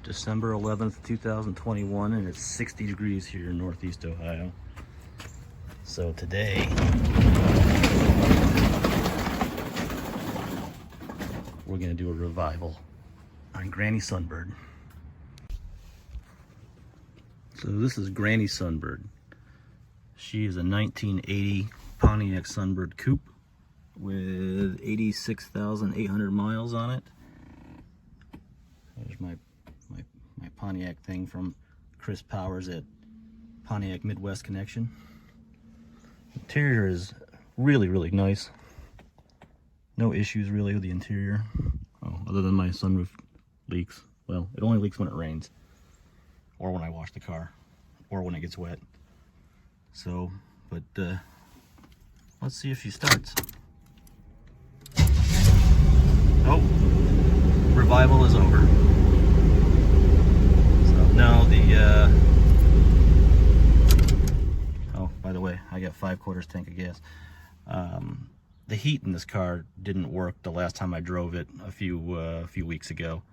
December 11th, 2021, and it's 60 degrees here in Northeast Ohio. So today, we're gonna do a revival on Granny Sunbird. So this is Granny Sunbird. She is a 1980 Pontiac Sunbird coupe with 86,800 miles on it. There's my Pontiac thing from Chris Powers at Pontiac Midwest Connection. Interior is really nice. No issues really with the interior. Oh, other than my sunroof leaks. Well, it only leaks when it rains, or when I wash the car, or when it gets wet. So, but let's see if she starts. Oh, revival is over. No, oh, by the way, I got 5/4 tank of gas. The heat in this car didn't work the last time I drove it a few weeks ago.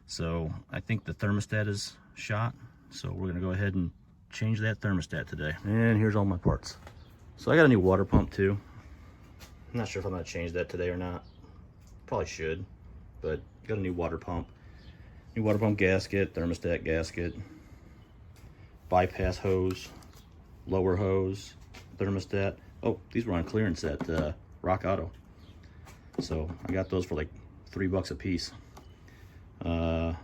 So I think the thermostat is shot. So we're gonna go ahead and change that thermostat today. And here's all my parts. So I got a new water pump too. I'm not sure if I'm gonna change that today or not. Probably should, but got a new water pump. New water pump gasket, thermostat gasket, bypass hose, lower hose, thermostat. Oh, these were on clearance at Rock Auto. So I got those for like $3 a piece. Yeah,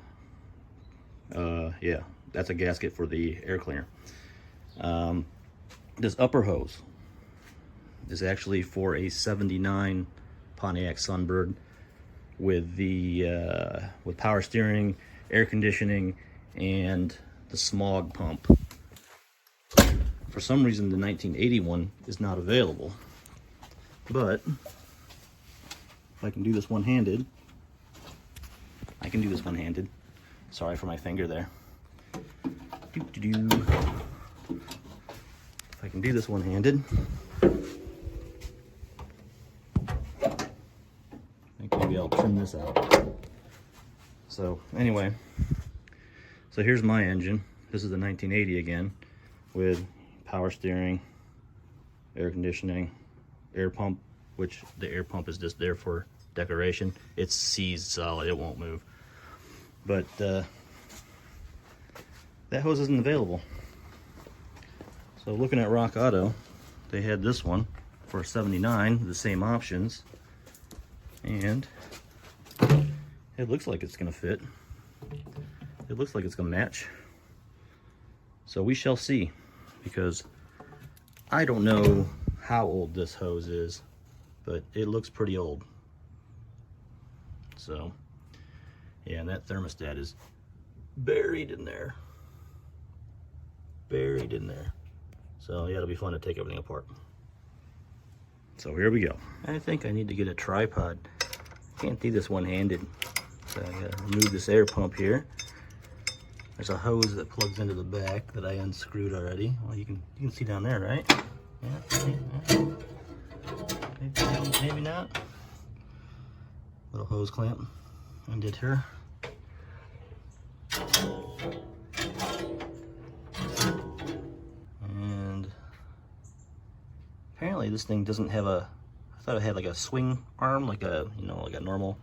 that's a gasket for the air cleaner. This upper hose is actually for a 79 Pontiac Sunbird with the with power steering, air conditioning, and the smog pump. For some reason, the 1980 one is not available. But if I can do this one-handed, I can do this one-handed. Sorry for my finger there. If I can do this one-handed, maybe I'll trim this out. So anyway, so here's my engine. This is the 1980 again, with power steering, air conditioning, air pump, which the air pump is just there for decoration. It's seized solid, it won't move. But that hose isn't available. So looking at Rock Auto, they had this one for $79, the same options. And it looks like it's gonna fit. It looks like it's gonna match. So we shall see, because I don't know how old this hose is, but it looks pretty old. So yeah, and that thermostat is buried in there. Buried in there. So yeah, it'll be fun to take everything apart. So here we go. I think I need to get a tripod. Can't do this one-handed. So I gotta remove this air pump here. There's a hose that plugs into the back that I unscrewed already. Well, you can see down there, right? Yeah. Maybe not. Little hose clamp. Undid her. And apparently this thing doesn't have a, I thought it had like a swing arm, like a, you know, like a normal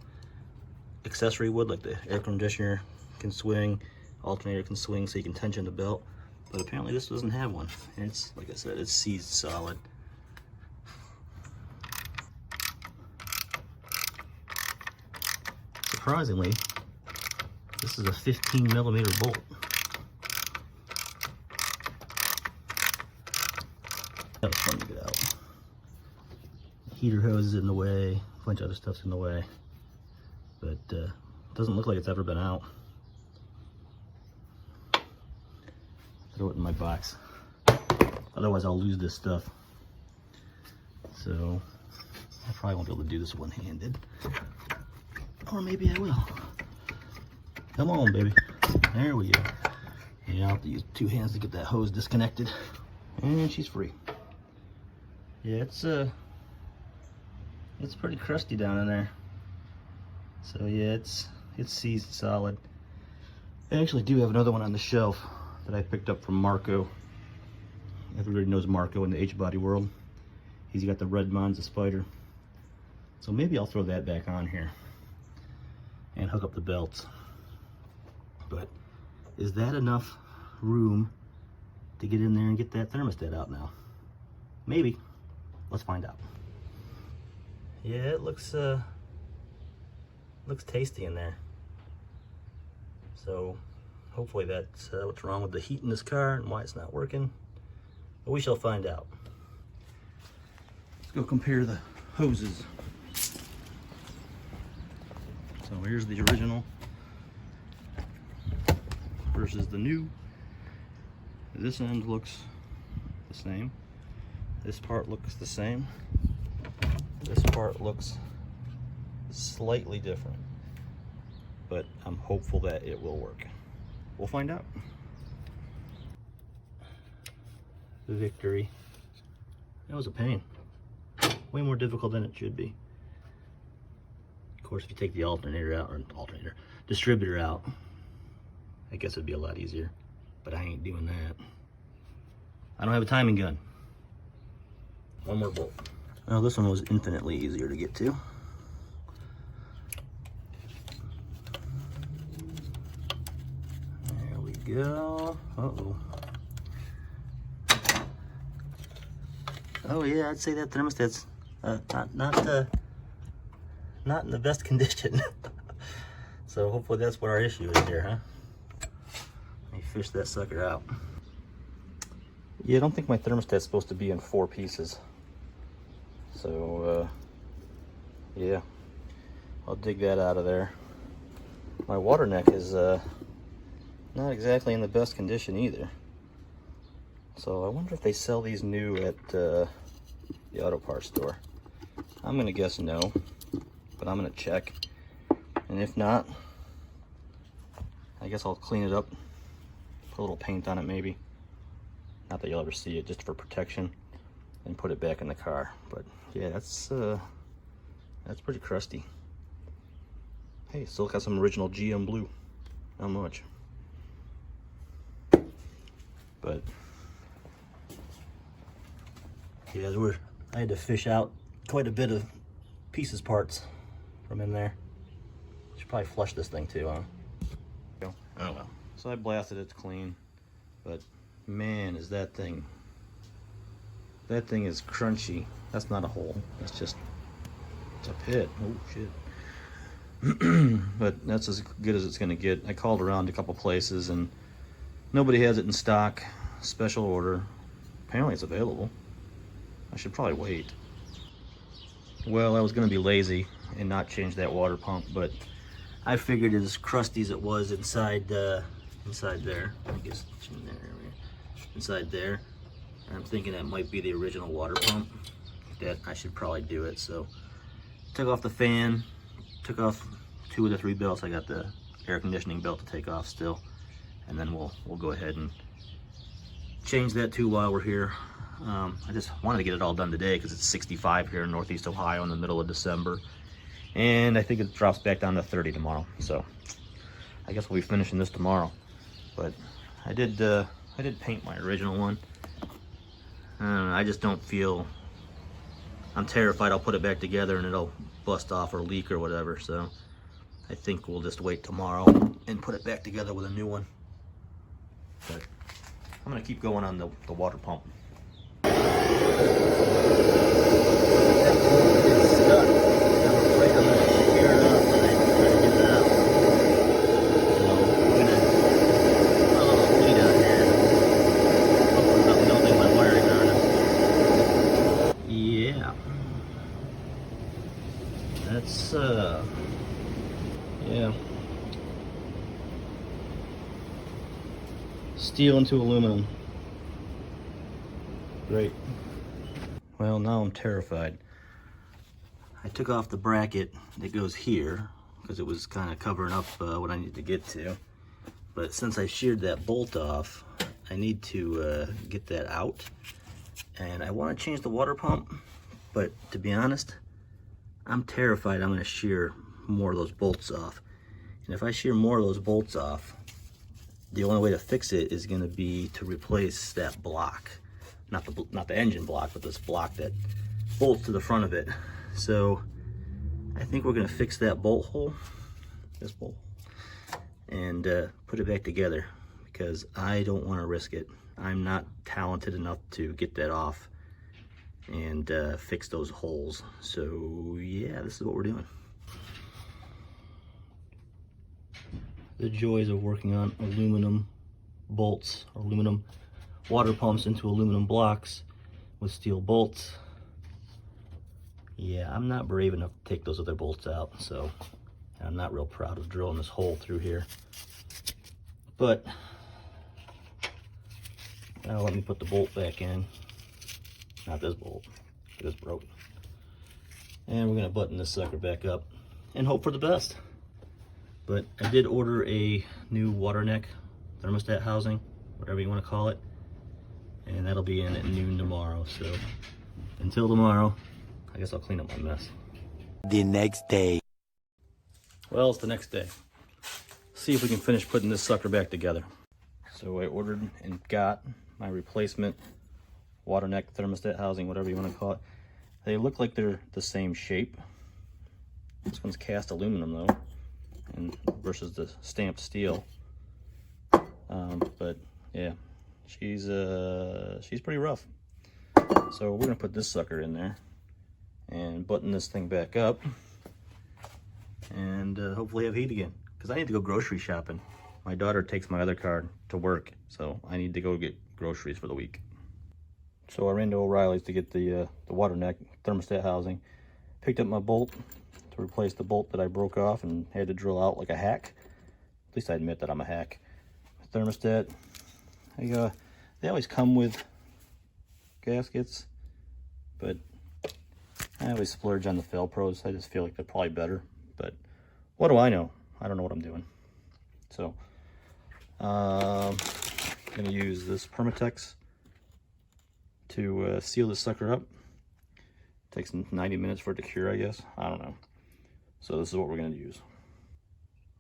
accessory would, like the air conditioner can swing, alternator can swing, so you can tension the belt. But apparently this doesn't have one. And it's, like I said, it's seized solid. Surprisingly, this is a 15mm bolt. That was fun to get out. Heater hose is in the way, a bunch of other stuff's in the way. But it doesn't look like it's ever been out. Throw it in my box. Otherwise I'll lose this stuff. So I probably won't be able to do this one-handed. Or maybe I will. Come on, baby. There we go. Yeah, I'll have to use 2 hands to get that hose disconnected. And she's free. Yeah, it's pretty crusty down in there. So yeah, it's seized solid. I actually do have another one on the shelf that I picked up from Marco. Everybody knows Marco in the H-body world. He's got the red Monza Spider. So maybe I'll throw that back on here and hook up the belts. But is that enough room to get in there and get that thermostat out now? Maybe. Let's find out. Yeah, it looks tasty in there. So hopefully that's what's wrong with the heat in this car and why it's not working. But we shall find out. Let's go compare the hoses. So here's the original versus the new. This end looks the same. This part looks the same. This part looks slightly different, but I'm hopeful that it will work. We'll find out. Victory. That was a pain. Way more difficult than it should be. Of course, if you take the alternator out, or distributor out, I guess it'd be a lot easier, but I ain't doing that. I don't have a timing gun. One more bolt. Well, this one was infinitely easier to get to. There we go. Uh-oh. Oh yeah, I'd say that thermostat's not in the best condition. So hopefully that's what our issue is here, huh? Let me fish that sucker out. Yeah, I don't think my thermostat's supposed to be in 4 pieces. So, yeah, I'll dig that out of there. My water neck is not exactly in the best condition either. So I wonder if they sell these new at the auto parts store. I'm gonna guess no, but I'm gonna check. And if not, I guess I'll clean it up, put a little paint on it maybe. Not that you'll ever see it, just for protection, and put it back in the car. But yeah, that's pretty crusty. Hey, still got some original GM blue. Not much. But yeah, I had to fish out quite a bit of parts from in there. Should probably flush this thing too, huh? Oh well. So I blasted it clean, but man, is that thing is crunchy. That's not a hole. That's just, it's a pit. Oh shit. But that's as good as it's gonna get. I called around a couple places and nobody has it in stock. Special order. Apparently it's available. I should probably wait. Well, I was gonna be lazy and not change that water pump, but I figured as crusty as it was inside there, I guess it's in there, inside there, I'm thinking that might be the original water pump, that I should probably do it. So took off the fan, took off 2 of the 3 belts. I got the air conditioning belt to take off still, and then we'll go ahead and change that too while we're here. I just wanted to get it all done today because it's 65 here in Northeast Ohio in the middle of December, and I think it drops back down to 30 tomorrow. So I guess we'll be finishing this tomorrow. But I did paint my original one. I just don't feel, I'm terrified I'll put it back together and it'll bust off or leak or whatever. So I think we'll just wait tomorrow and put it back together with a new one. But I'm gonna keep going on the water pump. That's yeah, steel into aluminum. Great. Well, now I'm terrified. I took off the bracket that goes here because it was kind of covering up what I need to get to. But since I sheared that bolt off, I need to get that out. And I want to change the water pump, but to be honest, I'm terrified I'm going to shear more of those bolts off. And if I shear more of those bolts off, The only way to fix it is going to be to replace that block, not the engine block, but this block that bolts to the front of it. So I think we're going to fix that bolt hole, this bolt, and put it back together, because I don't want to risk it. I'm not talented enough to get that off and fix those holes. So yeah, this is what we're doing. The joys of working on aluminum bolts, or aluminum water pumps into aluminum blocks with steel bolts. Yeah, I'm not brave enough to take those other bolts out, so I'm not real proud of drilling this hole through here. But now let me put the bolt back in. Not this bolt, it is broken. And we're gonna button this sucker back up and hope for the best. But I did order a new water neck thermostat housing, whatever you want to call it, and that'll be in at noon tomorrow. So until tomorrow, I guess I'll clean up my mess. The next day. Well, it's the next day. See if we can finish putting this sucker back together. So I ordered and got my replacement water neck thermostat housing, whatever you want to call it. They look like they're the same shape. This one's cast aluminum though, and versus the stamped steel. But yeah, she's pretty rough. So we're gonna put this sucker in there and button this thing back up, and hopefully have heat again, because I need to go grocery shopping. My daughter takes my other car to work, so I need to go get groceries for the week. So I ran to O'Reilly's to get the water neck thermostat housing. Picked up my bolt to replace the bolt that I broke off and had to drill out like a hack. At least I admit that I'm a hack. Thermostat, they always come with gaskets, but I always splurge on the Felpros. I just feel like they're probably better, but what do I know? I don't know what I'm doing. So I'm gonna use this Permatex to seal this sucker up. Takes 90 minutes for it to cure, I guess. I don't know. So this is what we're gonna use.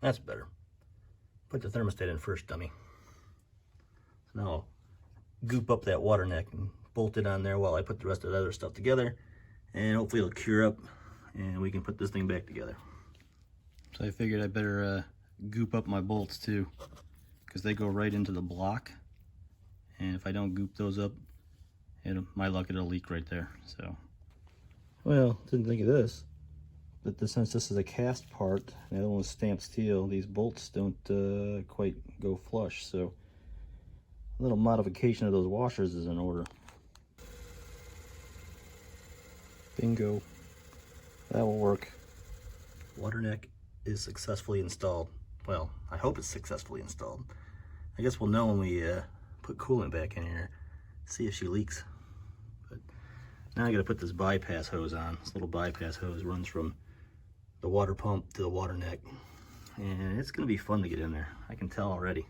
That's better. Put the thermostat in first, dummy. So now I'll goop up that water neck and bolt it on there while I put the rest of the other stuff together, and hopefully it'll cure up and we can put this thing back together. So I figured I better goop up my bolts too, because they go right into the block, and if I don't goop those up, my luck, it'll leak right there. So, well, didn't think of this, but since this is a cast part and the other one's stamped steel, these bolts don't quite go flush, so a little modification of those washers is in order. Bingo, that will work. Water neck is successfully installed. Well, I hope it's successfully installed. I guess we'll know when we put coolant back in here, see if she leaks. But now I gotta put this bypass hose on. This little bypass hose runs from the water pump to the water neck, and it's gonna be fun to get in there. I can tell already.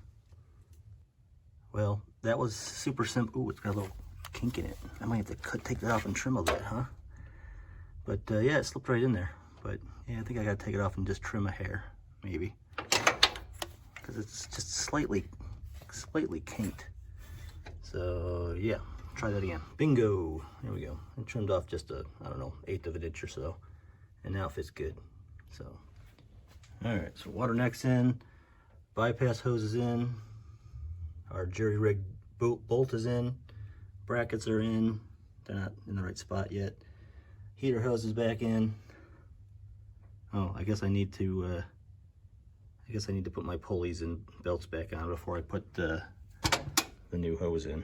Well, that was super simple. Ooh, it's got a little kink in it. I might have to take that off and trim a bit, huh? But yeah, it slipped right in there. But yeah, I think I gotta take it off and just trim a hair, maybe, because it's just slightly kinked. So yeah, try that again. Bingo! There we go. I trimmed off just a, I don't know, 1/8 of an inch or so, and now it fits good. So, all right. So water neck's in, bypass hose is in, our jerry rig bolt is in, brackets are in. They're not in the right spot yet. Heater hose is back in. Oh, I guess I need to put my pulleys and belts back on before I put the new hose in.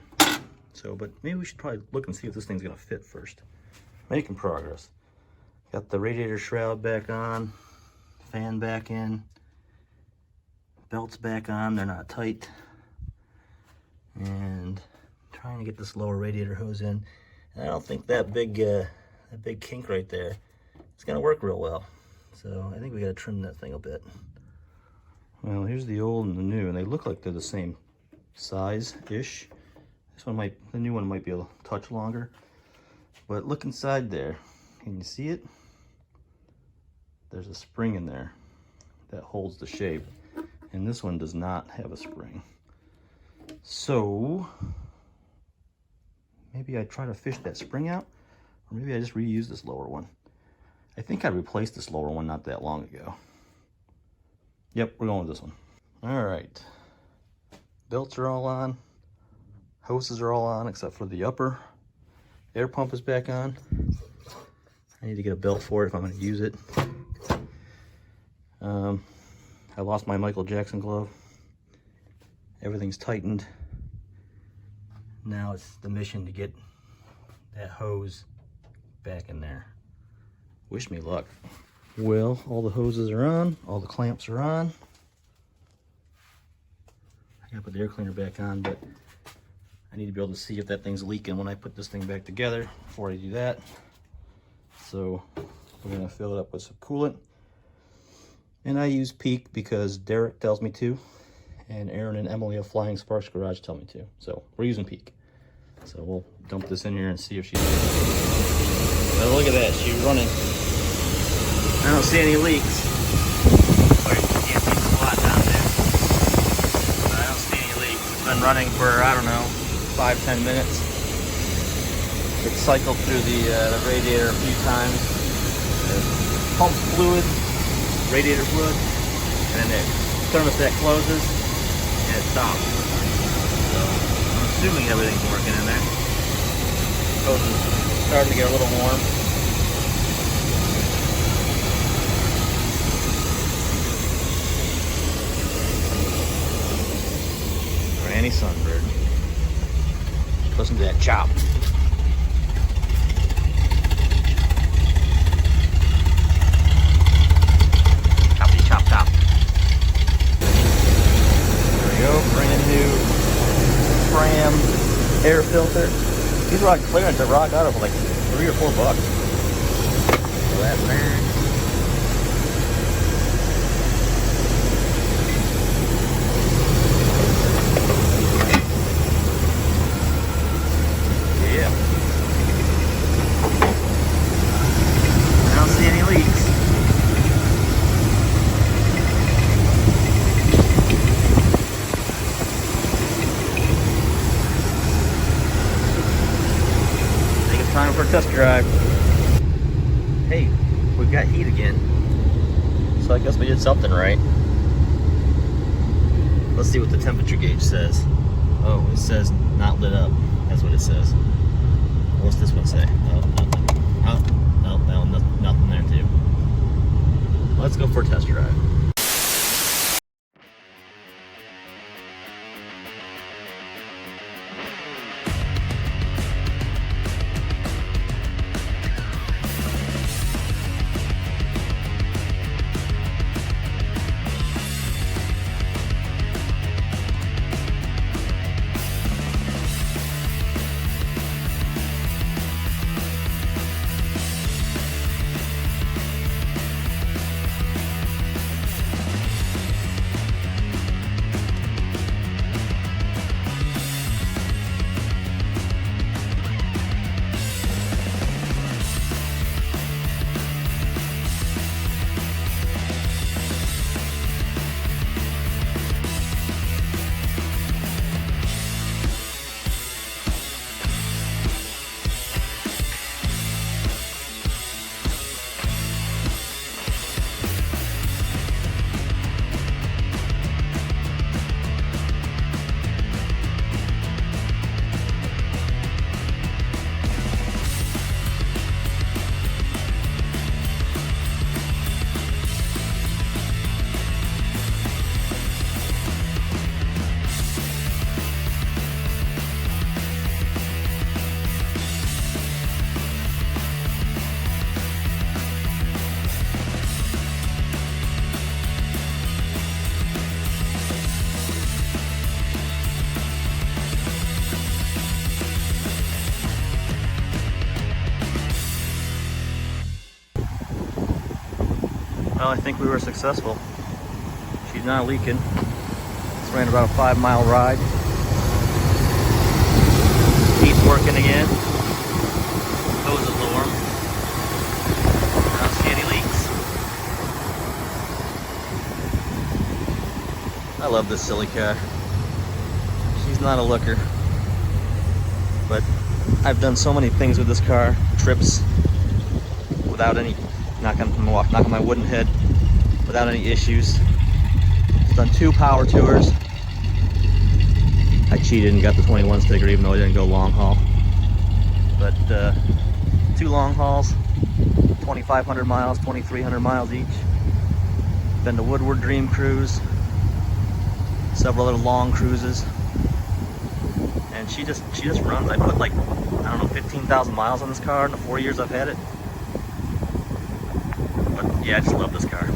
So, but maybe we should probably look and see if this thing's gonna fit first. Making progress. Got the radiator shroud back on, fan back in, belts back on, they're not tight. And trying to get this lower radiator hose in. And I don't think that big kink right there is gonna work real well. So I think we gotta trim that thing a bit. Well, here's the old and the new, and they look like they're the same size-ish. The new one might be a touch longer. But look inside there. Can you see it? There's a spring in there that holds the shape. And this one does not have a spring. So maybe I try to fish that spring out, or maybe I just reuse this lower one. I think I replaced this lower one not that long ago. Yep, we're going with this one. All right, belts are all on, hoses are all on except for the upper. Air pump is back on. I need to get a belt for it if I'm going to use it. I lost my Michael Jackson glove. Everything's tightened. Now it's the mission to get that hose back in there. Wish me luck. Well, all the hoses are on, all the clamps are on. I gotta put the air cleaner back on, but I need to be able to see if that thing's leaking when I put this thing back together before I do that. So we're gonna fill it up with some coolant. And I use Peak because Derek tells me to, and Aaron and Emily of Flying Sparks Garage tell me to. So we're using Peak. So we'll dump this in here and see if she's... Oh, look at that, she's running. I don't see any leaks. Or you can't see the spot down there. But I don't see any leaks. It's been running for, I don't know, 5-10 minutes. It cycled through the radiator a few times. Pump fluid, radiator fluid, and then the thermostat closes and it stops. So I'm assuming everything's working in there. Hose is starting to get a little warm. Granny Sunbird. Listen to that chop. Brand new Fram air filter. These were on clearance at Rock Auto for like $3 or $4. So that's there. Yeah. I don't see any leaks. Time for a test drive. Hey, we've got heat again. So I guess we did something right. Let's see what the temperature gauge says. Oh, it says not lit up. That's what it says. What's this one say? Oh, nothing. Oh, no, nothing there too. Let's go for a test drive. Well, I think we were successful. She's not leaking. It's ran about a 5-mile ride. Heat's working again. Hose is warm. I don't see any leaks. I love this silly car. She's not a looker. But I've done so many things with this car, trips, without any, knock on my wooden head, without any issues. I've done 2 power tours. I cheated and got the 21 sticker even though I didn't go long haul. But 2 long hauls, 2,500 miles, 2,300 miles each. Been to Woodward Dream Cruise, several other long cruises. And she just runs. I put like, I don't know, 15,000 miles on this car in the 4 years I've had it. But yeah, I just love this car.